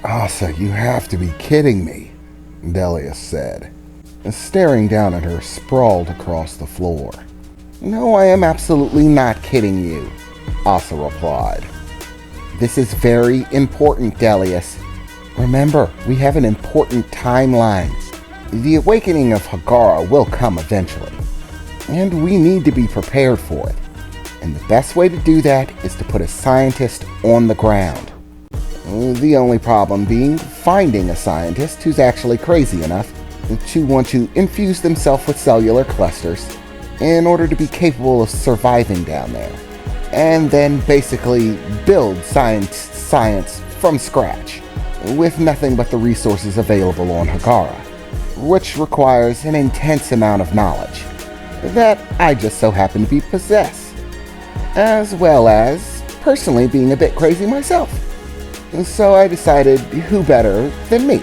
Asa, you have to be kidding me, Delius said, staring down at her sprawled across the floor. No, I am absolutely not kidding you, Asa replied. This is very important, Delius. Remember, we have an important timeline. The awakening of Hagara will come eventually, and we need to be prepared for it. And the best way to do that is to put a scientist on the ground. The only problem being finding a scientist who's actually crazy enough to want to infuse themselves with cellular clusters in order to be capable of surviving down there, and then basically build science from scratch, with nothing but the resources available on Hagara, which requires an intense amount of knowledge that I just so happen to be possess, as well as personally being a bit crazy myself. So I decided, who better than me?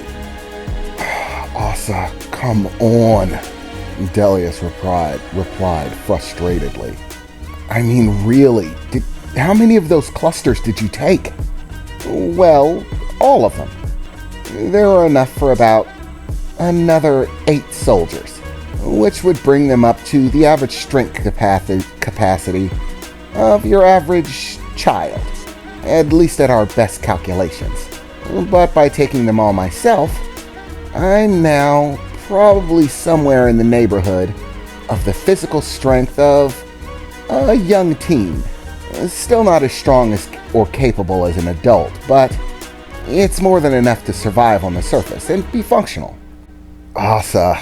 Asa, come on, Delius replied frustratedly. I mean, really, how many of those clusters did you take? Well, all of them. There are enough for about another 8 soldiers, which would bring them up to the average strength capacity of your average child, at least at our best calculations. But by taking them all myself, I'm now probably somewhere in the neighborhood of the physical strength of a young teen. Still not as strong as or capable as an adult, but it's more than enough to survive on the surface and be functional. Asa,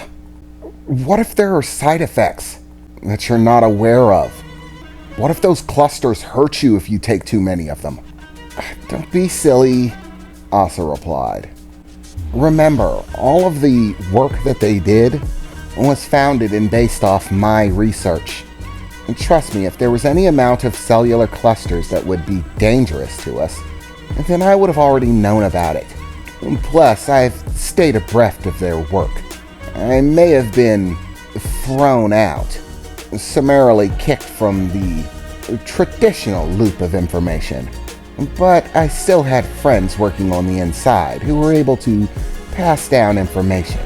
what if there are side effects that you're not aware of? What if those clusters hurt you if you take too many of them? Don't be silly, Asa replied. Remember, all of the work that they did was founded and based off my research. And trust me, if there was any amount of cellular clusters that would be dangerous to us, then I would have already known about it. Plus, I've stayed abreast of their work. I may have been thrown out, summarily kicked from the traditional loop of information, but I still had friends working on the inside who were able to pass down information.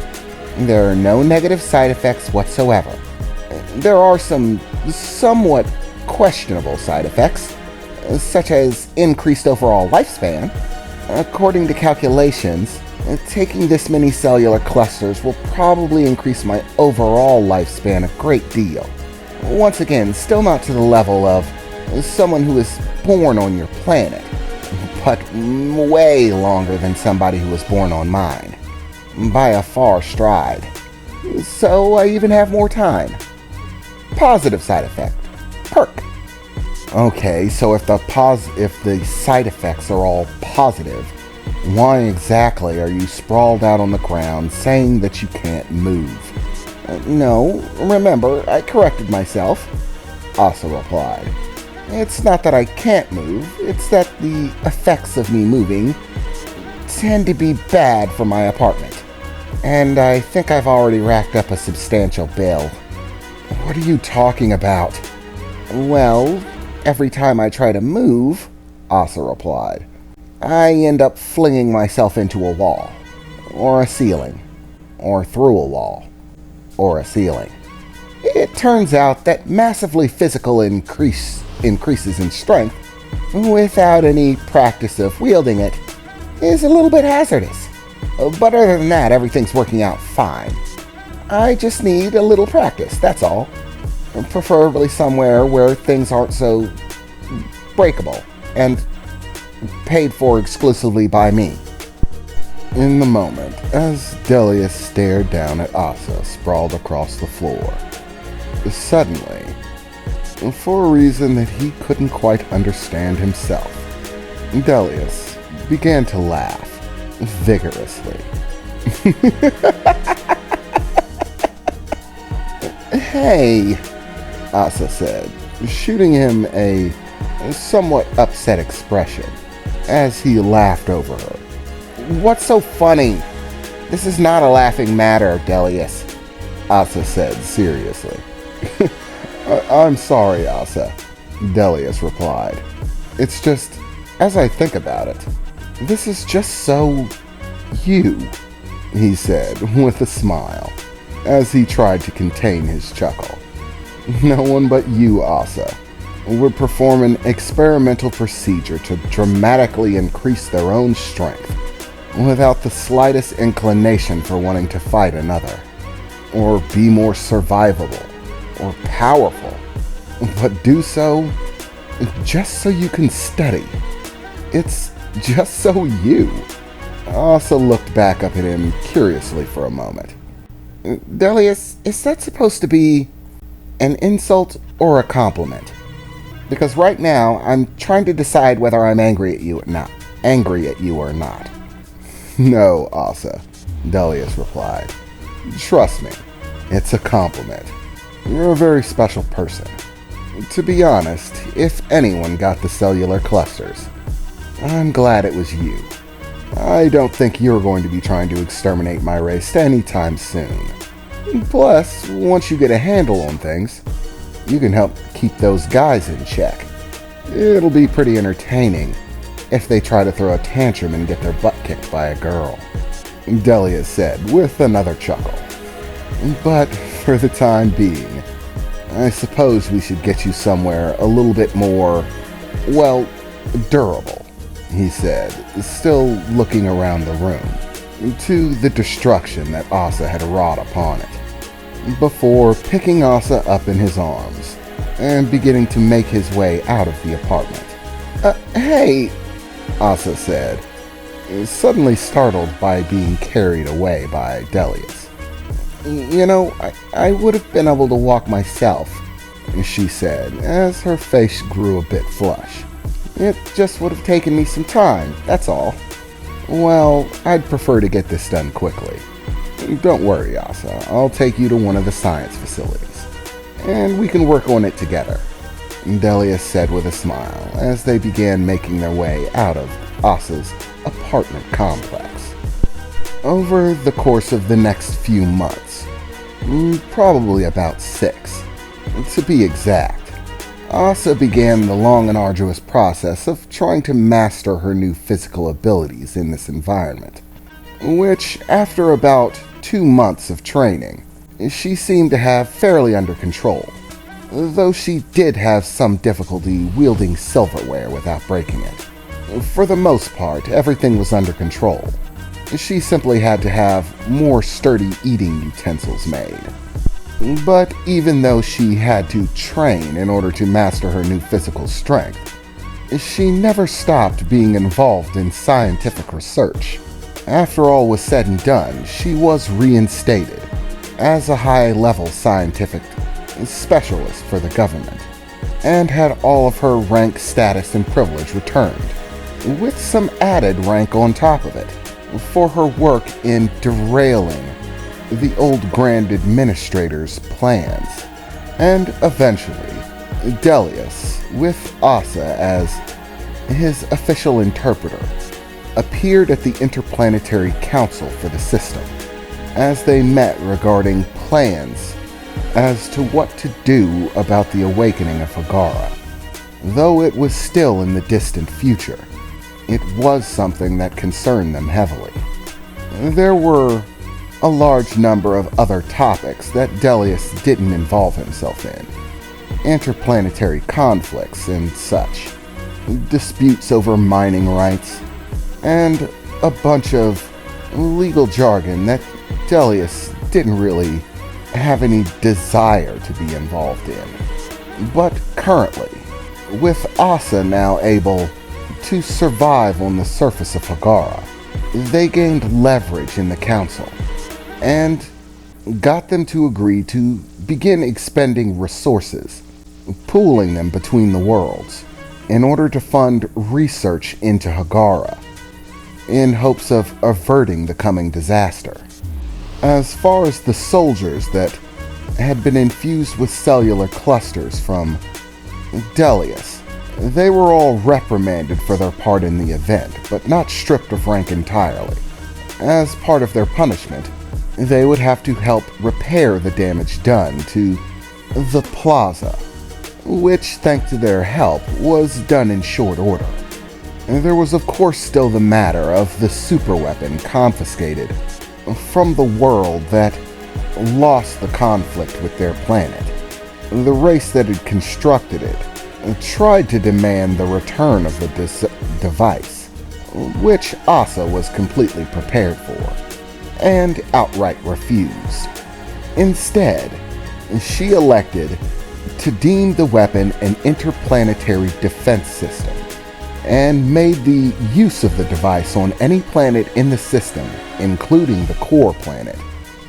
There are no negative side effects whatsoever. There are some somewhat questionable side effects, such as increased overall lifespan. According to calculations, taking this many cellular clusters will probably increase my overall lifespan a great deal. Once again, still not to the level of someone who is born on your planet, but way longer than somebody who was born on mine, by a far stride. So I even have more time. Positive side effect. Perk. Okay, so if the side effects are all positive, why exactly are you sprawled out on the ground saying that you can't move? No, remember, I corrected myself, Asa replied. It's not that I can't move, it's that the effects of me moving tend to be bad for my apartment. And I think I've already racked up a substantial bill. What are you talking about? Well, every time I try to move, Asa replied, I end up flinging myself into a wall, or a ceiling, or through a wall, or a ceiling. It turns out that massively physical increases in strength, without any practice of wielding it, is a little bit hazardous. But other than that, everything's working out fine. I just need a little practice, that's all. Preferably somewhere where things aren't so breakable and paid for exclusively by me. In the moment, as Delius stared down at Asa sprawled across the floor, suddenly, for a reason that he couldn't quite understand himself, Delius began to laugh vigorously. Hey, Asa said, shooting him a somewhat upset expression as he laughed over her. What's so funny? This is not a laughing matter, Delius, Asa said seriously. I'm sorry, Asa, Delius replied. It's just, as I think about it, this is just so You, he said with a smile, as he tried to contain his chuckle. No one but you, Asa, would perform an experimental procedure to dramatically increase their own strength without the slightest inclination for wanting to fight another, or be more survivable, or powerful, but do so just so you can study. It's just so you. Asa looked back up at him curiously for a moment. Delius, is that supposed to be an insult or a compliment? Because right now, I'm trying to decide whether I'm angry at you or not. No, Asa, Delius replied. Trust me, it's a compliment. You're a very special person. To be honest, if anyone got the cellular clusters, I'm glad it was you. I don't think you're going to be trying to exterminate my race anytime soon. Plus, once you get a handle on things, you can help keep those guys in check. It'll be pretty entertaining if they try to throw a tantrum and get their butt kicked by a girl, Delius said with another chuckle. But for the time being, I suppose we should get you somewhere a little bit more, well, durable, he said, still looking around the room, to the destruction that Asa had wrought upon it, before picking Asa up in his arms and beginning to make his way out of the apartment. Hey, Asa said, suddenly startled by being carried away by Delius. You know, I would have been able to walk myself, she said, as her face grew a bit flush. It just would have taken me some time, that's all. Well, I'd prefer to get this done quickly. Don't worry, Asa. I'll take you to one of the science facilities, and we can work on it together, Delius said with a smile as they began making their way out of Asa's apartment complex. Over the course of the next few months, probably about 6, to be exact, Asa began the long and arduous process of trying to master her new physical abilities in this environment, which, after about 2 months of training, she seemed to have fairly under control, though she did have some difficulty wielding silverware without breaking it. For the most part, everything was under control. She simply had to have more sturdy eating utensils made. But even though she had to train in order to master her new physical strength, she never stopped being involved in scientific research. After all was said and done, she was reinstated as a high-level scientific specialist for the government, and had all of her rank, status, and privilege returned, with some added rank on top of it, for her work in derailing the old Grand Administrator's plans. And eventually, Delius, with Asa as his official interpreter, appeared at the Interplanetary Council for the system, as they met regarding plans as to what to do about the awakening of Hagara. Though it was still in the distant future, it was something that concerned them heavily. There were a large number of other topics that Delius didn't involve himself in. Interplanetary conflicts and such, disputes over mining rights, and a bunch of legal jargon that Delius didn't really have any desire to be involved in. But currently, with Asa now able to survive on the surface of Hagara, they gained leverage in the council and got them to agree to begin expending resources, pooling them between the worlds, in order to fund research into Hagara, in hopes of averting the coming disaster. As far as the soldiers that had been infused with cellular clusters from Delius, they were all reprimanded for their part in the event, but not stripped of rank entirely. As part of their punishment, they would have to help repair the damage done to the plaza, which, thanks to their help, was done in short order. There was of course still the matter of the superweapon confiscated from the world that lost the conflict with their planet. The race that had constructed it tried to demand the return of the device, which Asa was completely prepared for, and outright refused. Instead, she elected to deem the weapon an interplanetary defense system, and made the use of the device on any planet in the system, including the core planet,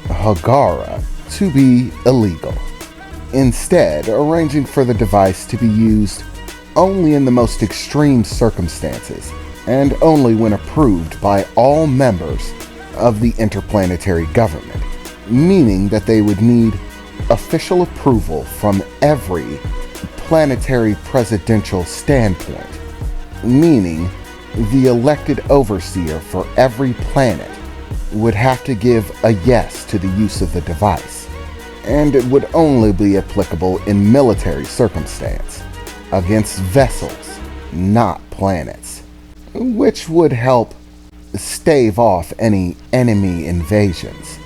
Hagara, to be illegal. Instead, arranging for the device to be used only in the most extreme circumstances, and only when approved by all members of the interplanetary government, meaning that they would need official approval from every planetary presidential standpoint, meaning the elected overseer for every planet would have to give a yes to the use of the device, and it would only be applicable in military circumstance, against vessels, not planets, which would help stave off any enemy invasions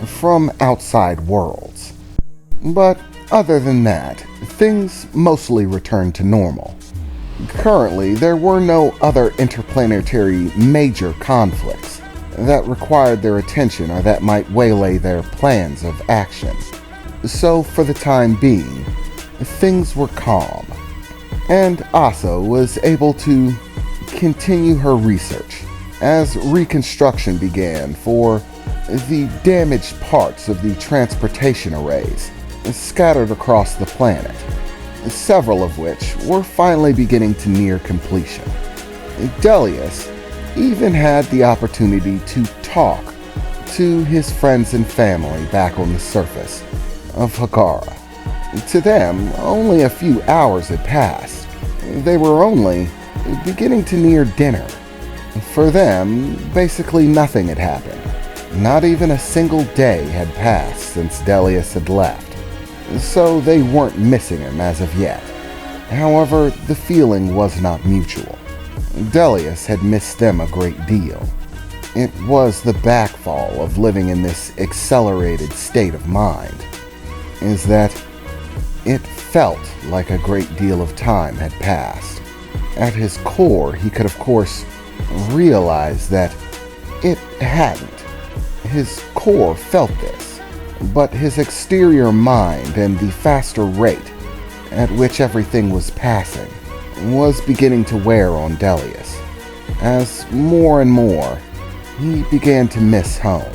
from outside worlds. But other than that, things mostly returned to normal. Currently, there were no other interplanetary major conflicts that required their attention or that might waylay their plans of action. So, for the time being, things were calm, and Asa was able to continue her research as reconstruction began for the damaged parts of the transportation arrays scattered across the planet, several of which were finally beginning to near completion. Delius even had the opportunity to talk to his friends and family back on the surface of Hagara. To them, only a few hours had passed. They were only beginning to near dinner. For them, basically nothing had happened. Not even a single day had passed since Delius had left, so they weren't missing him as of yet. However, the feeling was not mutual. Delius had missed them a great deal. It was the backfall of living in this accelerated state of mind, is that it felt like a great deal of time had passed. At his core, he could of course realize that it hadn't. His core felt this, but his exterior mind and the faster rate at which everything was passing was beginning to wear on Delius, as more and more he began to miss home.